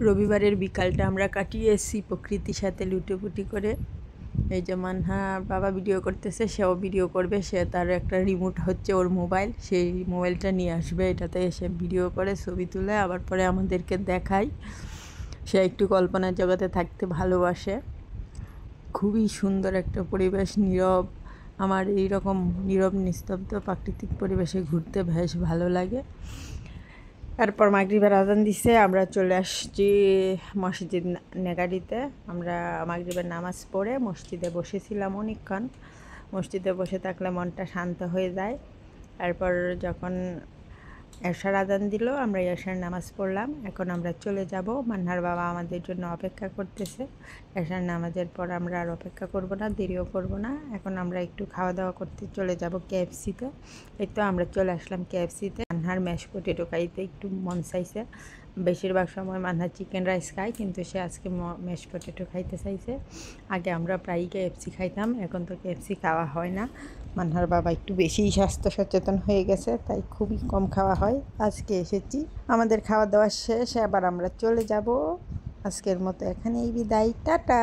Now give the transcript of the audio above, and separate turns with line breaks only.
রবিবারের বিকালটা আমরা কাটিয়েছি প্রকৃতির সাথে লুটোপুটি করে। এই যে মানহা বাবা ভিডিও করতেছে, সেও ভিডিও করবে। সে তার একটা রিমোট হচ্ছে ওর মোবাইল, সেই মোবাইলটা নিয়ে আসবে, এটাতে এসে ভিডিও করে ছবি তুলে আবার পরে আমাদেরকে দেখায়। সে একটু কল্পনার জগতে থাকতে ভালোবাসে। খুবই সুন্দর একটা পরিবেশ, নীরব। আমার এই রকম নীরব নিস্তব্ধ প্রাকৃতিক পরিবেশে ঘুরতে বেশ ভালো লাগে। তারপর মাগরিবের আজান দিছে, আমরা চলে আসছি মসজিদ নেগারিতে। আমরা মাগরিবের নামাজ পড়ে মসজিদে বসেছিলাম অনেকক্ষণ। মসজিদে বসে থাকলে মনটা শান্ত হয়ে যায়। তারপর যখন এশার আজান দিল, আমরা এশার নামাজ পড়লাম। এখন আমরা চলে যাব, মান্নার বাবা আমাদের জন্য অপেক্ষা করতেছে। এশার নামাজের পর আমরা আর অপেক্ষা করব না, দেরিও করব না। এখন আমরা একটু খাওয়া দাওয়া করতে চলে যাব কেএফসিতে। এই তো আমরা চলে আসলাম কেএফসিতে। মান্নার ম্যাশ পটেটো খাইতে একটু মন চাইছে। বেশিরভাগ সময় মান্না চিকেন রাইস খায়, কিন্তু সে আজকে ম্যাশ পটেটো খাইতে চাইছে। আগে আমরা প্রায়ই কেএফসি খাইতাম, এখন তো কেএফসি খাওয়া হয় না। মান্নার বাবা একটু বেশিই স্বাস্থ্য সচেতন হয়ে গেছে, তাই খুবই কম খাওয়া হয়। আজকে এসেছি, আমাদের খাওয়া দাওয়া শেষ, এবার আমরা চলে যাব। আজকের মতো এখানেই বিদায়, টাটা।